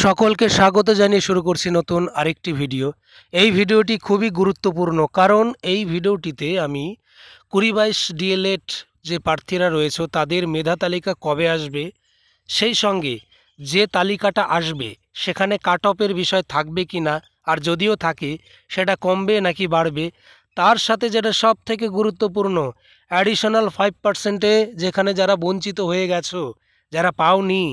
সকলকে স্বাগত জানিয়ে শুরু করছি নতুন আরেকটি ভিডিও। এই ভিডিওটি খুবই গুরুত্বপূর্ণ, কারণ এই ভিডিওটিতে আমি 20-22 ডিএলএড যে প্রার্থীরা রয়েছে তাদের মেধা তালিকা কবে আসবে, সেই সঙ্গে যে তালিকাটা আসবে সেখানে কাট অফের বিষয় থাকবে কি না, আর যদিও থাকে সেটা কমবে নাকি বাড়বে, তার সাথে যেটা সব থেকে গুরুত্বপূর্ণ অ্যাডিশনাল 5%-এ যেখানে যারা বঞ্চিত হয়ে গেছো, যারা পাওনি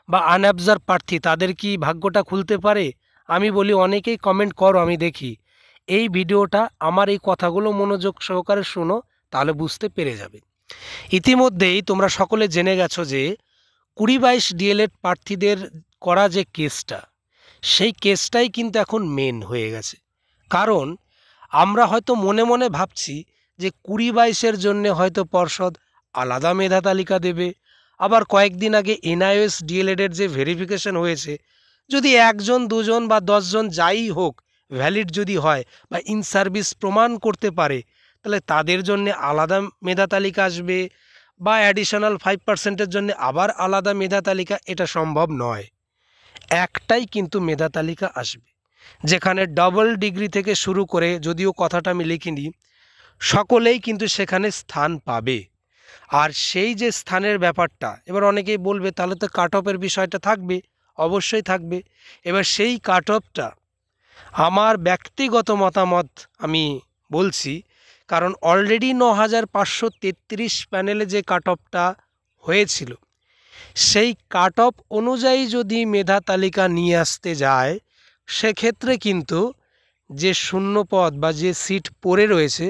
বা আনঅবজার্ভ প্রার্থী, তাদের কি ভাগ্যটা খুলতে পারে? আমি বলি অনেকেই কমেন্ট করো, আমি দেখি। এই ভিডিওটা আমার এই কথাগুলো মনোযোগ সহকারে শোনো, তাহলে বুঝতে পেরে যাবে। ইতিমধ্যেই তোমরা সকলে জেনে গেছো যে 20-22 ডিএলএড প্রার্থীদের করা যে কেসটা, সেই কেসটাই কিন্তু এখন মেন হয়ে গেছে। কারণ আমরা হয়তো মনে মনে ভাবছি যে 20-22-এর জন্যে হয়তো পর্ষদ আলাদা মেধা তালিকা দেবে। আবার কয়েকদিন আগে এনআইওএস ডিএলএডের যে ভেরিফিকেশন হয়েছে, যদি 1জন 2জন বা 10জন যাই হোক ভ্যালিড যদি হয় বা ইন সার্ভিস প্রমাণ করতে পারে, তাহলে তাদের জন্য আলাদা মেধা তালিকা আসবে বা অ্যাডিশনাল 5%-এর জন্য আবার আলাদা মেধা তালিকা, এটা সম্ভব নয়। একটাই কিন্তু মেধা তালিকা আসবে, যেখানে ডবল ডিগ্রি থেকে শুরু করে, যদিও কথাটা আমি লিখিনি, সকলেই কিন্তু সেখানে স্থান পাবে। আর সেই যে স্থানের ব্যাপারটা, এবার অনেকেই বলবে তাহলে তো কাট অফের বিষয়টা থাকবে। অবশ্যই থাকবে। এবার সেই কাট অফটা আমার ব্যক্তিগত মতামত আমি বলছি, কারণ অলরেডি 9533 প্যানেলে যে কাট অফটা হয়েছিল, সেই কাট অফ অনুযায়ী যদি মেধা তালিকা নিয়ে আসতে যায়, সেক্ষেত্রে কিন্তু যে শূন্য পদ বা যে সিট পড়ে রয়েছে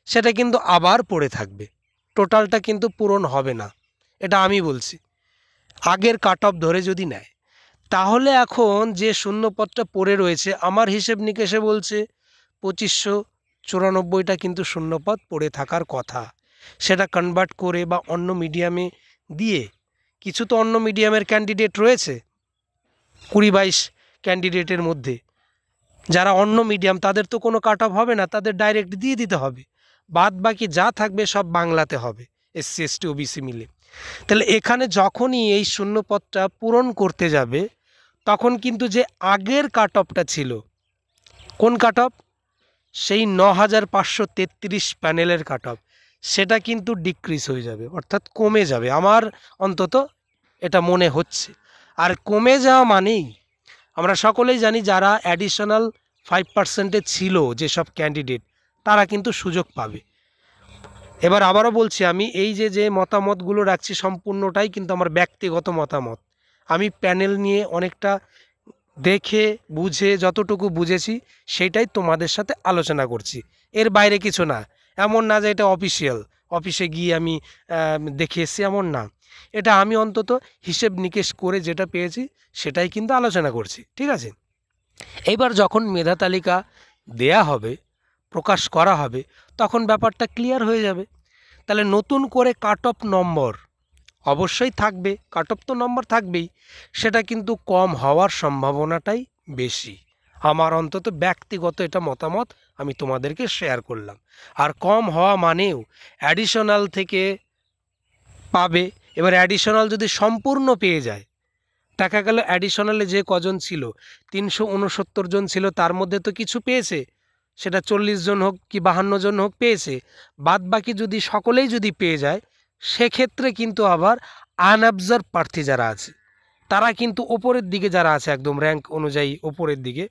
সেটা কিন্তু আবার পড়ে থাকবে, টোটালটা কিন্তু পূরণ হবে না। এটা আমি বলছি, আগের কাট অফ ধরে যদি নেয়। তাহলে এখন যে শূন্য পদটা পড়ে রয়েছে, আমার হিসেব নিকেশে বলছে 2594টা কিন্তু শূন্যপদ পড়ে থাকার কথা। সেটা কনভার্ট করে বা অন্য মিডিয়ামে দিয়ে, কিছু তো অন্য মিডিয়ামের ক্যান্ডিডেট রয়েছে 20-22 ক্যান্ডিডেটের মধ্যে, যারা অন্য মিডিয়াম, তাদের তো কোনো কাট অফ হবে না, তাদের ডাইরেক্ট দিয়ে দিতে হবে। বাদ বাকি যা থাকবে সব বাংলাতে হবে, এসসি এসটি ওবিসি মিলে। তাহলে এখানে যখনই এই শূন্যপদটা পূরণ করতে যাবে, তখন কিন্তু যে আগের কাট অফটা ছিল, কোন কাট অফ, সেই 9533 প্যানেলের কাট অফ, সেটা কিন্তু ডিক্রিজ হয়ে যাবে, অর্থাৎ কমে যাবে। আমার অন্তত এটা মনে হচ্ছে। আর কমে যাওয়া মানেই আমরা সকলেই জানি যারা অ্যাডিশনাল 5%-এ ছিল যেসব ক্যান্ডিডেট, তারা কিন্তু সুযোগ পাবে। এবার আবারও বলছি, আমি এই যে মতামতগুলো রাখছি সম্পূর্ণটাই কিন্তু আমার ব্যক্তিগত মতামত। আমি প্যানেল নিয়ে অনেকটা দেখে বুঝে যতটুকু বুঝেছি সেটাই তোমাদের সাথে আলোচনা করছি, এর বাইরে কিছু না। এমন না যে এটা অফিসিয়াল, অফিসে গিয়ে আমি দেখে এসেছি, এমন না। এটা আমি অন্তত হিসেব নিকেশ করে যেটা পেয়েছি সেটাই কিন্তু আলোচনা করছি, ঠিক আছে। এইবার যখন মেধা তালিকা দেয়া হবে, প্রকাশ করা হবে, তখন ব্যাপারটা ক্লিয়ার হয়ে যাবে। তাহলে নতুন করে কাট অফ নম্বর অবশ্যই থাকবে, কাট অফ তো নম্বর থাকবেই, সেটা কিন্তু কম হওয়ার সম্ভাবনাটাই বেশি। আমার অন্তত ব্যক্তিগত এটা মতামত আমি তোমাদেরকে শেয়ার করলাম। আর কম হওয়া মানেও অ্যাডিশনাল থেকে পাবে। এবার অ্যাডিশনাল যদি সম্পূর্ণ পেয়ে যায়, দেখা গেল অ্যাডিশনালে যে কজন ছিল 369 জন ছিল, তার মধ্যে তো কিছু পেয়েছে, সেটা 40 জন হোক কি 52 জন হোক পেয়েছে, বাদ বাকি যদি সকলেই যদি পেয়ে যায়, সেক্ষেত্রে কিন্তু আবার আনঅবজার্ভ প্রার্থী যারা আছে, তারা কিন্তু ওপরের দিকে যারা আছে একদম র্যাঙ্ক অনুযায়ী ওপরের দিকে,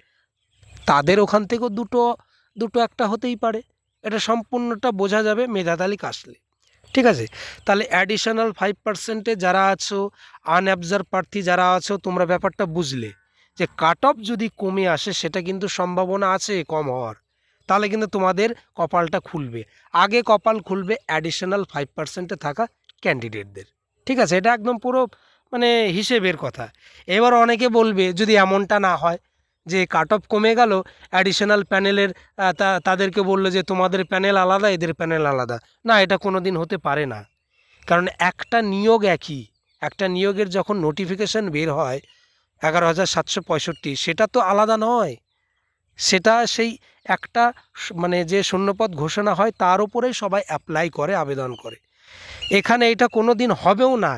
তাদের ওখান থেকেও দুটো একটা হতেই পারে। এটা সম্পূর্ণটা বোঝা যাবে মেধা তালিকা আসলে, ঠিক আছে। তাহলে অ্যাডিশনাল 5%-এ যারা আছো, আনঅবজার্ভ প্রার্থী যারা আছো, তোমরা ব্যাপারটা বুঝলে যে কাট অফ যদি কমে আসে, সেটা কিন্তু সম্ভাবনা আছে কম হওয়ার। তাহলে কিন্তু তোমাদের কপালটা খুলবে, আগে কপাল খুলবে অ্যাডিশনাল 5%-এ থাকা ক্যান্ডিডেটদের, ঠিক আছে। এটা একদম পুরো মানে হিসেবের কথা। এবার অনেকে বলবে যদি এমনটা না হয় যে কাট অফ কমে গেল, অ্যাডিশনাল প্যানেলের তাদেরকে বললো যে তোমাদের প্যানেল আলাদা, এদের প্যানেল আলাদা, না, এটা কোনো দিন হতে পারে না। কারণ একটা নিয়োগ একই, একটা নিয়োগের যখন নোটিফিকেশান বের হয় 11,765, সেটা তো আলাদা নয়, সেটা সেই একটা মানে যে শূন্যপদ ঘোষণা হয় তার উপরেই সবাই অ্যাপ্লাই করে, আবেদন করে। এখানে এটা কোনো দিন হবেও না।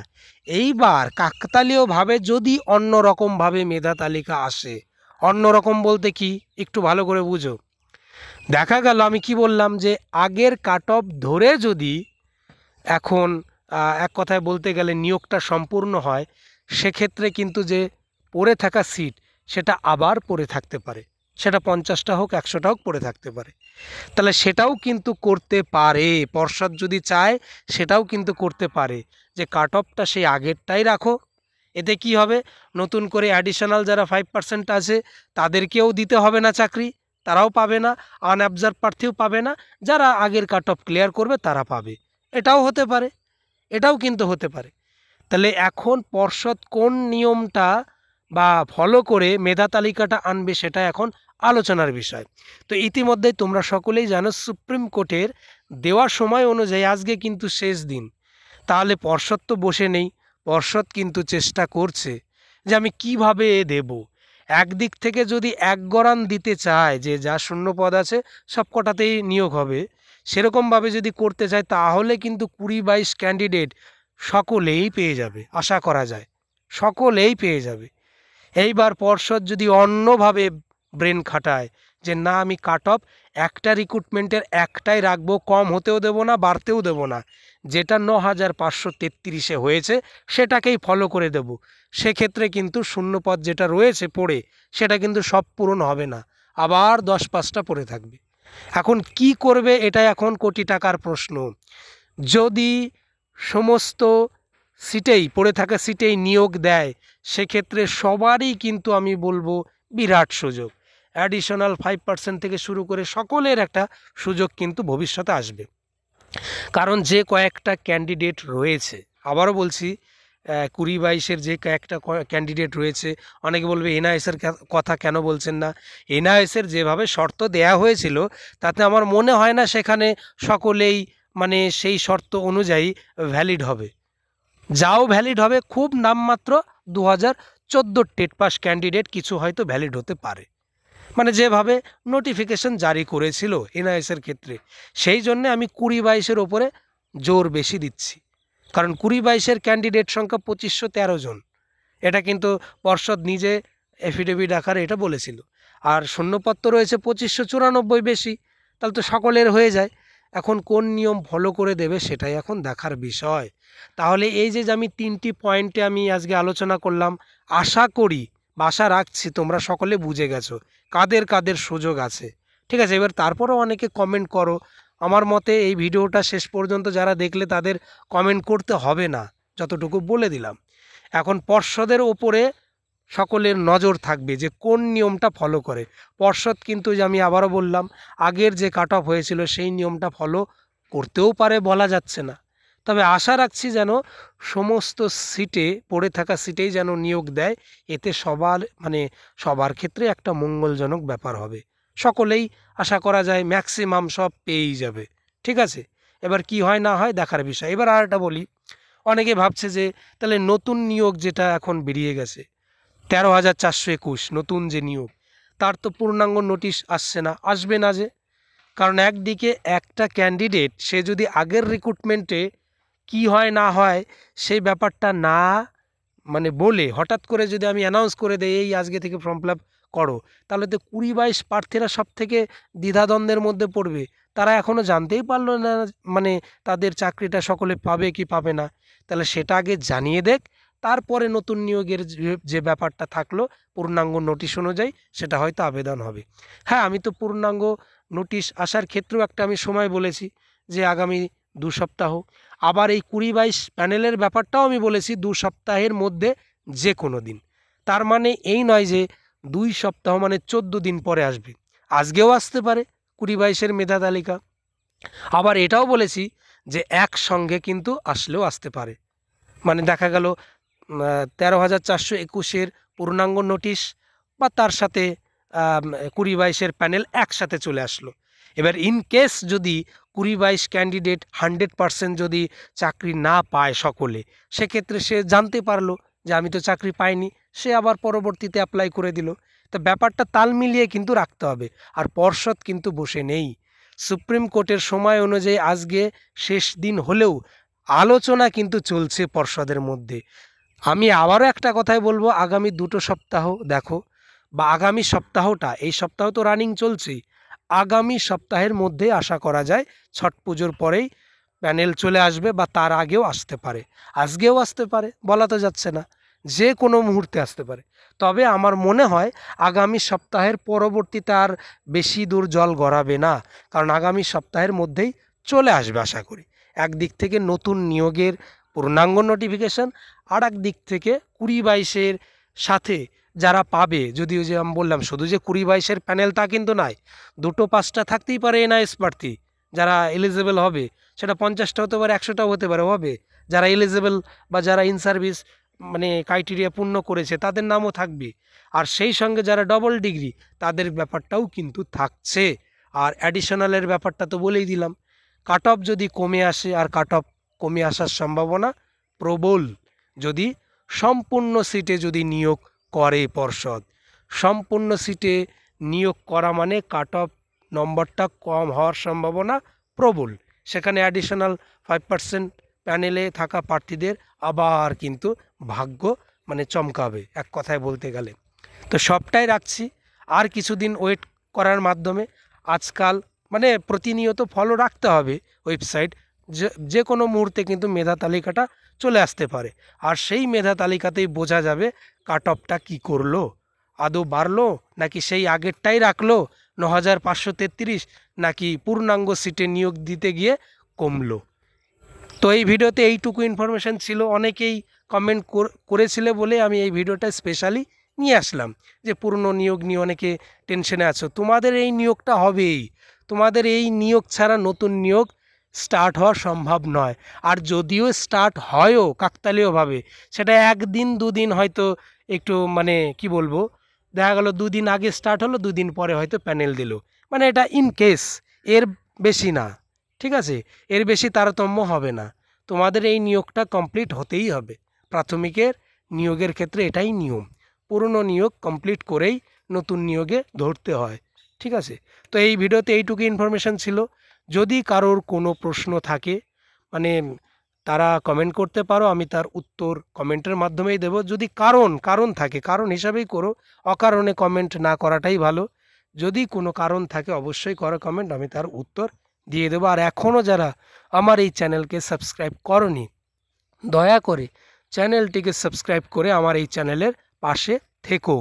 এইবার কাকতালীয়ভাবে যদি অন্য রকমভাবে মেধা তালিকা আসে, অন্য রকম বলতে কি একটু ভালো করে বুঝো। দেখা গেল আমি কি বললাম যে আগের কাট অফ ধরে যদি এখন এক কথায় বলতে গেলে নিয়োগটা সম্পূর্ণ হয়, সেক্ষেত্রে কিন্তু যে পড়ে থাকা সিট সেটা আবার পড়ে থাকতে পারে, সেটা 50টা হোক 100টা হোক পড়ে থাকতে পারে। তাহলে সেটাও কিন্তু করতে পারে, পর্ষদ যদি চায় সেটাও কিন্তু করতে পারে যে কাট অফটা সেই আগেরটাই রাখো। এতে কি হবে, নতুন করে অ্যাডিশনাল যারা 5% আছে তাদেরকেও দিতে হবে না চাকরি, তারাও পাবে না, আনঅবজার্ভ প্রার্থীও পাবে না, যারা আগের কাট অফ ক্লিয়ার করবে তারা পাবে। এটাও হতে পারে, এটাও কিন্তু হতে পারে। তাহলে এখন পর্ষদ কোন নিয়মটা বা ফলো করে মেধা তালিকাটা আনবে সেটা এখন আলোচনার বিষয়। তো ইতিমধ্যেই তোমরা সকলেই জানো সুপ্রিম কোর্টের দেওয়া সময় অনুযায়ী আজকে কিন্তু শেষ দিন। তাহলে পর্ষদ তো বসে নেই, পর্ষদ কিন্তু চেষ্টা করছে যে আমি কিভাবে দেব। একদিক থেকে যদি এক গরান দিতে চায় যে যা শূন্য পদ আছে সব কটাতেই নিয়োগ হবে, সেরকমভাবে যদি করতে চায় তাহলে কিন্তু 20-22 ক্যান্ডিডেট সকলেই পেয়ে যাবে, আশা করা যায় সকলেই পেয়ে যাবে। এইবার পর্ষদ যদি অন্যভাবে ব্রেন খাটায় যে না আমি কাট অফ একটা রিক্রুটমেন্টের একটাই রাখবো, কম হতেও দেবো না বাড়তেও দেবো না, যেটা 9533-এ হয়েছে সেটাকেই ফলো করে দেব, সেক্ষেত্রে কিন্তু শূন্যপদ যেটা রয়েছে পড়ে সেটা কিন্তু সব পূরণ হবে না, আবার 10-5টা পড়ে থাকবে। এখন কি করবে, এটা এখন কোটি টাকার প্রশ্ন। যদি সমস্ত সিটেই পড়ে থাকা সিটেই নিয়োগ দেয় সেক্ষেত্রে সবারই কিন্তু আমি বলবো বিরাট সুযোগ, অ্যাডিশনাল 5% থেকে শুরু করে সকলের একটা সুযোগ কিন্তু ভবিষ্যতে আসবে। কারণ যে কয়েকটা ক্যান্ডিডেট রয়েছে, আবারও বলছি 20-22-এর যে কয়েকটা ক্যান্ডিডেট রয়েছে, অনেকে বলবে এনআইএসের কথা কেন বলছেন না। এনআইএসের যেভাবে শর্ত দেয়া হয়েছিল তাতে আমার মনে হয় না সেখানে সকলেই মানে সেই শর্ত অনুযায়ী ভ্যালিড হবে। যাও ভ্যালিড হবে খুব নামমাত্র 2014 টেট পাস ক্যান্ডিডেট কিছু হয়তো ভ্যালিড হতে পারে, মানে যেভাবে নোটিফিকেশন জারি করেছিল এনআইএসের ক্ষেত্রে। সেই জন্য আমি 20-22-এর ওপরে জোর বেশি দিচ্ছি, কারণ 20-22-এর ক্যান্ডিডেট সংখ্যা 2513 জন, এটা কিন্তু পর্ষদ নিজে এফিডেভিট আকারে এটা বলেছিল। আর শূন্যপদ তো রয়েছে 2594 বেশি, তাহলে তো সকলের হয়ে যায়। এখন কোন নিয়ম ফলো করে দেবে সেটাই এখন দেখার বিষয়। তাহলে এই যে আমি 3টি পয়েন্টে আমি আজকে আলোচনা করলাম, আশা করি বা আশা রাখছি তোমরা সকলে বুঝে গেছো কাদের কাদের সুযোগ আছে। ঠিক আছে, এবার তারপরেও অনেকে কমেন্ট করো, আমার মতে এই ভিডিওটা শেষ পর্যন্ত যারা দেখলে তাদের কমেন্ট করতে হবে না, যতটুকু বলে দিলাম। এখন পর্ষদের ওপরে সকলের নজর থাকবে যে কোন নিয়মটা ফলো করে। পর্ষদ কিন্তু যে আমি আবারও বললাম আগের যে কাট অফ হয়েছিল সেই নিয়মটা ফলো করতেও পারে, বলা যাচ্ছে না। তবে আশা রাখছি যেন সমস্ত সিটে পড়ে থাকা সিটেই যেন নিয়োগ দেয়, এতে সবার ক্ষেত্রে একটা মঙ্গলজনক ব্যাপার হবে। সকলেই আশা করা যায় ম্যাক্সিমাম সব পেয়েই যাবে। ঠিক আছে, এবার কি হয় না হয় দেখার বিষয়। এবার আর একটা বলি, অনেকে ভাবছে যে তাহলে নতুন নিয়োগ যেটা এখন বেরিয়ে গেছে 13,421 নতুন যে নিয়োগ, তার তো পূর্ণাঙ্গ নোটিশ আসছে না, আসবে না যে, কারণ একদিকে একটা ক্যান্ডিডেট সে যদি আগের রিক্রুটমেন্টে কি হয় না হয় সেই ব্যাপারটা না বলে হঠাৎ করে যদি আমি অ্যানাউন্স করে দেই এই আজকে থেকে ফর্ম ফিল আপ করো, তাহলে তো 20-22 প্রার্থীরা সব থেকে দ্বিধাদ্বন্দ্বের মধ্যে পড়বে। তারা এখনও জানতেই পারলো না তাদের চাকরিটা সকলে পাবে কি পাবে না। তাহলে সেটা আগে জানিয়ে দেখ, তারপরে নতুন নিয়োগের যে ব্যাপারটা থাকলো পূর্ণাঙ্গ নোটিশ অনুযায়ী সেটা হয়তো আবেদন হবে। হ্যাঁ, আমি তো পূর্ণাঙ্গ নোটিশ আসার ক্ষেত্রেও একটা আমি সময় বলেছি যে আগামী 2 সপ্তাহ। আবার এই 20-22 প্যানেলের ব্যাপারটাও আমি বলেছি 2 সপ্তাহের মধ্যে যে কোনো দিন। তার মানে এই নয় যে 2 সপ্তাহ 14 দিন পরে আসবে, আজকেও আসতে পারে 20-22-এর মেধা তালিকা। আবার এটাও বলেছি যে একসঙ্গে কিন্তু আসলেও আসতে পারে, দেখা গেল 13,421-এর পূর্ণাঙ্গ নোটিশ বা তার সাথে 20-22-এর প্যানেল একসাথে চলে আসলো। এবার ইন কেস যদি 20-22 ক্যান্ডিডেট 100% যদি চাকরি না পায় সকলে, সেক্ষেত্রে সে জানতে পারলো যে আমি তো চাকরি পাইনি, সে আবার পরবর্তীতে অ্যাপ্লাই করে দিল। তো ব্যাপারটা তাল মিলিয়ে কিন্তু রাখতে হবে। আর পর্ষদ কিন্তু বসে নেই, সুপ্রিম কোর্টের সময় অনুযায়ী আজকে শেষ দিন হলেও আলোচনা কিন্তু চলছে পর্ষদের মধ্যে। আমি আবারও একটা কথাই বলবো, আগামী 2 সপ্তাহ দেখো, বা আগামী সপ্তাহটা, এই সপ্তাহ তো রানিং চলছেই, আগামী সপ্তাহের মধ্যে আশা করা যায় ছট পুজোর পরেই প্যানেল চলে আসবে, বা তার আগেও আসতে পারে, আজকেও আসতে পারে, বলা তো যাচ্ছে না, যে কোনো মুহূর্তে আসতে পারে। তবে আমার মনে হয় আগামী সপ্তাহের পরবর্তীতে আর বেশি দূর জল গড়াবে না, কারণ আগামী সপ্তাহের মধ্যেই চলে আসবে আশা করি। একদিক থেকে নতুন নিয়োগের পূর্ণাঙ্গ নোটিফিকেশান, আর এক দিক থেকে 20-22-এর সাথে যারা পাবে, যদিও যে আমি বললাম শুধু যে 20-22-এর প্যানেল তা কিন্তু নয়, 2-5টা থাকতেই পারে এনআইএস প্রার্থী যারা এলিজেবল হবে, সেটা 50টা হতে পারে, 100টাও হতে পারে, হবে যারা এলিজেবল বা যারা ইন সার্ভিস মানে ক্রাইটেরিয়া পূর্ণ করেছে তাদের নামও থাকবে। আর সেই সঙ্গে যারা ডবল ডিগ্রি তাদের ব্যাপারটাও কিন্তু থাকছে। আর অ্যাডিশনালের ব্যাপারটা তো বলেই দিলাম, কাট অফ যদি কমে আসে, আর কাট অফ কমে আসার সম্ভাবনা প্রবল যদি সম্পূর্ণ সিটে যদি নিয়োগ করে পর্ষদ। সম্পূর্ণ সিটে নিয়োগ করা মানে কাট অফ নম্বরটা কম হওয়ার সম্ভাবনা প্রবল। সেখানে অ্যাডিশনাল 5% প্যানেলে থাকা প্রার্থীদের আবার কিন্তু ভাগ্য মানে চমকাবে, এক কথায় বলতে গেলে। তো সবটাই রাখছি, আর কিছুদিন ওয়েট করার মাধ্যমে আজকাল মানে প্রতিনিয়ত ফলো রাখতে হবে ওয়েবসাইট, যে কোনো মুহূর্তে কিন্তু মেধা তালিকাটা চলে আসতে পারে, আর সেই মেধা তালিকাতেই বোঝা যাবে কাট অফটা কী করলো, আদৌ বাড়লো নাকি সেই আগেরটাই রাখলো 9533, নাকি পূর্ণাঙ্গ সিটে নিয়োগ দিতে গিয়ে কমলো। তো এই ভিডিওতে এইটুকু ইনফরমেশান ছিল। অনেকেই কমেন্ট করেছিলে বলে আমি এই ভিডিওটা স্পেশালি নিয়ে আসলাম, যে পূর্ণ নিয়োগ নিয়ে অনেকে টেনশনে আছো। তোমাদের এই নিয়োগটা হবেই, তোমাদের এই নিয়োগ ছাড়া নতুন নিয়োগ স্টার্ট হওয়া সম্ভব নয়। আর যদিও স্টার্ট হয়ও কাকতালীয়ভাবে, সেটা 1-2 দিন হয়তো একটু মানে কি বলবো, দেখা গেল 2 দিন আগে স্টার্ট হলো, 2 দিন পরে হয়তো প্যানেল দিল, মানে এটা ইন কেস, এর বেশি না, ঠিক আছে, এর বেশি তারতম্য হবে না। তোমাদের এই নিয়োগটা কমপ্লিট হতেই হবে, প্রাথমিকের নিয়োগের ক্ষেত্রে এটাই নিয়ম, পুরনো নিয়োগ কমপ্লিট করেই নতুন নিয়োগে ধরতে হয়, ঠিক আছে। তো এই ভিডিওতে এইটুকু ইনফরমেশান ছিল। যদি কারোর কোনো প্রশ্ন থাকে মানে তারা কমেন্ট করতে পারো, আমি তার উত্তর কমেন্টের মাধ্যমেই দেব। যদি কারণ থাকে, কারণ হিসাবেই করো, অকারণে কমেন্ট না করাটাই ভালো। যদি কোনো কারণ থাকে অবশ্যই করো কমেন্ট, আমি তার উত্তর দিয়ে দেবো। আর এখনও যারা আমার এই চ্যানেলকে সাবস্ক্রাইব করনি, দয়া করে চ্যানেলটিকে সাবস্ক্রাইব করে আমার এই চ্যানেলের পাশে থেকো।